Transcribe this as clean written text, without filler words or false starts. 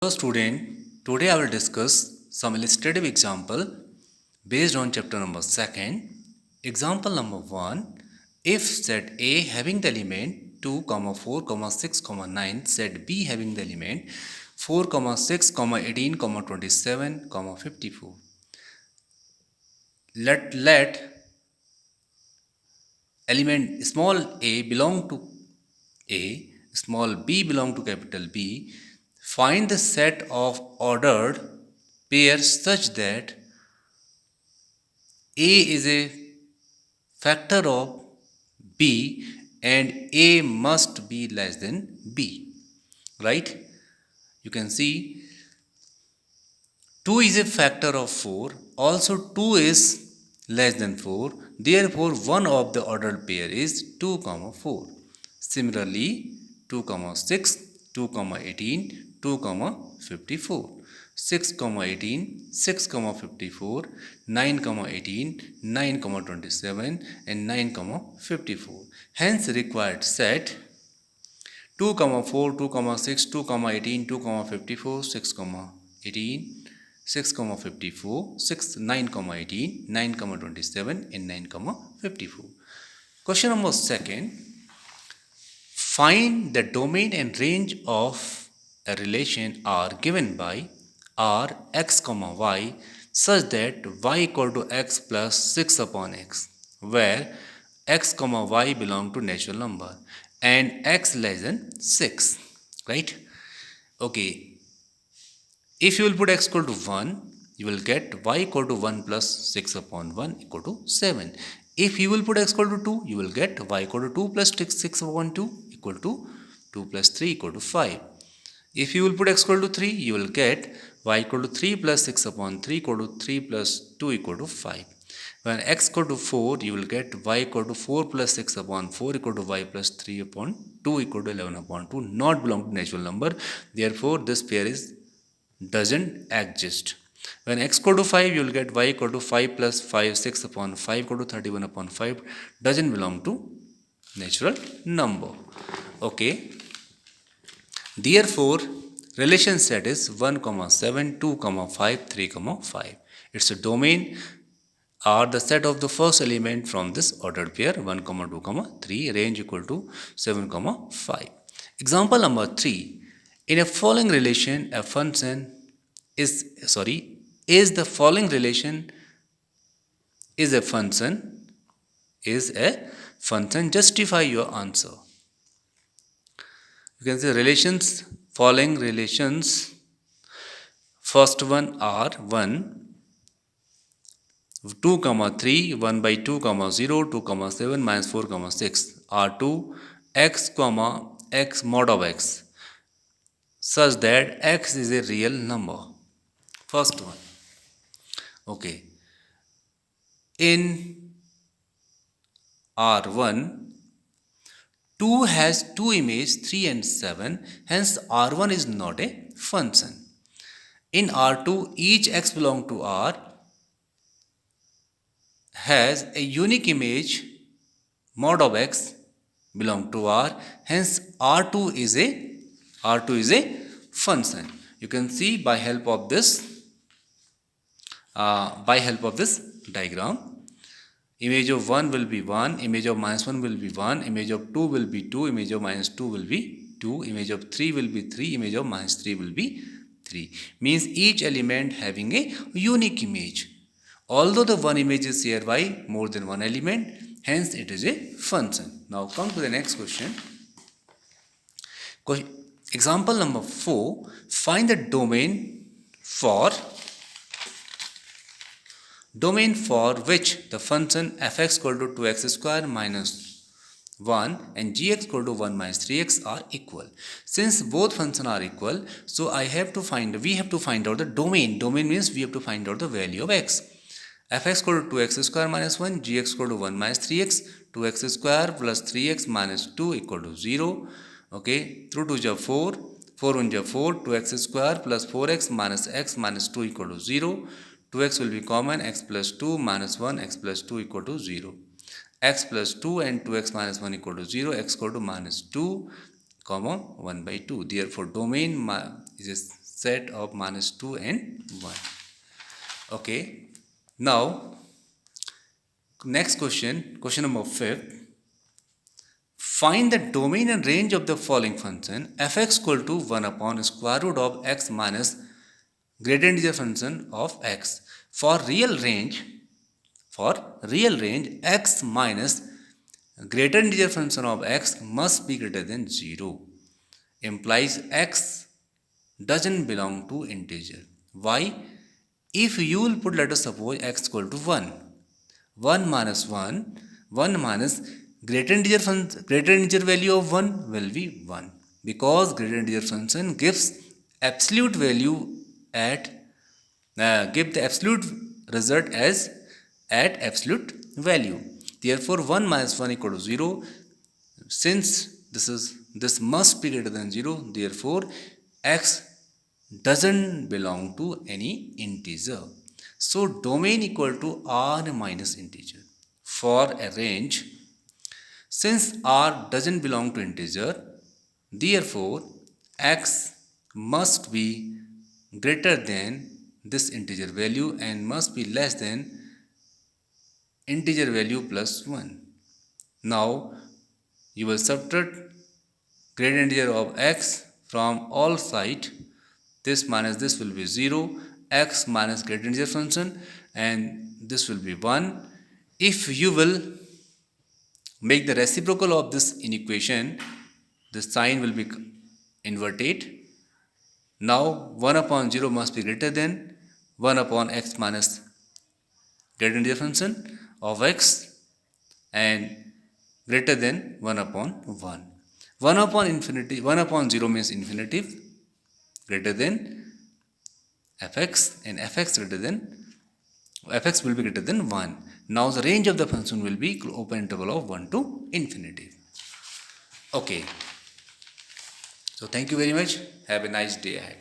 Hello student, today I will discuss some illustrative example based on chapter number 2nd. Example number 1. If set A having the element 2, 4, 6, 9, set B having the element 4, 6, 18, 27, 54. Let element small a belong to A, small b belong to capital B. Find the set of ordered pairs such that A is a factor of B and A must be less than B. Right? You can see 2 is a factor of 4. Also 2 is less than 4. Therefore, one of the ordered pair is 2, 4. Similarly, 2, 6, 2, 18, 2, 54. 6, 18, 6, 54, 9, 18, 9, 27 and 9, 54. Hence required set 2, 4, 2, 6, 2, 18, 2, 54, 6, 18, 6, 54, 6, 9, 18, 9, 27 and 9, 54. Question number 2nd. Find the domain and range of a relation R given by R x, y such that y equal to x plus 6 upon x, where x, y belong to natural number and x less than 6. Right? Okay. If you will put x equal to 1, you will get y equal to 1 plus 6 upon 1 equal to 7. If you will put x equal to 2, you will get y equal to 2 plus 6 upon 2 equal to 2 plus 3 equal to 5. If you will put x equal to 3, you will get y equal to 3 plus 6 upon 3 equal to 3 plus 2 equal to 5. When x equal to 4, you will get y equal to 4 plus 6 upon 4 equal to y plus 3 upon 2 equal to 11 upon 2, not belong to natural number. Therefore, this pair doesn't exist. When x equal to 5, you will get y equal to 5 plus 5, 6 upon 5 equal to 31 upon 5, doesn't belong to natural number. Okay. Therefore, relation set is 1, 7, 2, 5, 3, 5. Its domain are the set of the first element from this ordered pair 1, 2, 3, range equal to 7, 5. Example number 3. In a following relation, a function is the following relation is a function, justify your answer. You can say relations, following relations. First one are 1, 2, 3, 1 by 2, 0, 2, 7, minus 4, 6 are 2, x, x mod of x, such that x is a real number. First one. Okay. In R1, 2 has 2 images 3 and 7, hence R1 is not a function. In R2, each x belong to R has a unique image mod of x belong to R, hence R2 is a function. You can see by help of this diagram. Image of 1 will be 1, image of minus 1 will be 1, image of 2 will be 2, image of minus 2 will be 2, image of 3 will be 3, image of minus 3 will be 3. Means each element having a unique image. Although the one image is shared by more than one element, hence it is a function. Now come to the next question. Example number 4. Find the domain for which the function fx equal to 2x square minus 1 and gx equal to 1 minus 3x are equal. Since both functions are equal, so we have to find out the domain. Domain means we have to find out the value of x. Fx equal to 2x square minus 1, gx equal to 1 minus 3x, 2x square plus 3x minus 2 equal to 0. Okay, through 2 is 4, 4 1 is 4, 2x square plus 4x minus 2 equal to 0. 2x will be common, x plus 2 minus 1, x plus 2 equal to 0. X plus 2 and 2x minus 1 equal to 0, x equal to minus 2, 1 by 2. Therefore, domain is set of minus 2 and 1. Okay, now next question, question number 5. Find the domain and range of the following function f(x) equal to 1 upon square root of x minus greater integer function of x. For real range, x minus greater integer function of x must be greater than 0. Implies x doesn't belong to integer. Why? If you will put, let us suppose x equal to 1. 1 minus 1 minus greater integer value of 1 will be 1. Because greater integer function gives absolute value at give the absolute result as at absolute value. Therefore 1 minus 1 equal to 0. Since this must be greater than 0, therefore x doesn't belong to any integer. So domain equal to r minus integer. For a range, since r doesn't belong to integer, therefore x must be greater than this integer value and must be less than integer value plus 1. Now you will subtract greater integer of x from all sides. This minus this will be 0, x minus greater integer function, and this will be 1. If you will make the reciprocal of this inequation, the sign will be inverted. Now 1 upon 0 must be greater than 1 upon x minus greater integer function of x and greater than 1 upon 1. 1 upon 0 means infinitive, greater than fx, and fx will be greater than 1. Now the range of the function will be open interval of 1 to infinity. Okay. So thank you very much. Have a nice day ahead.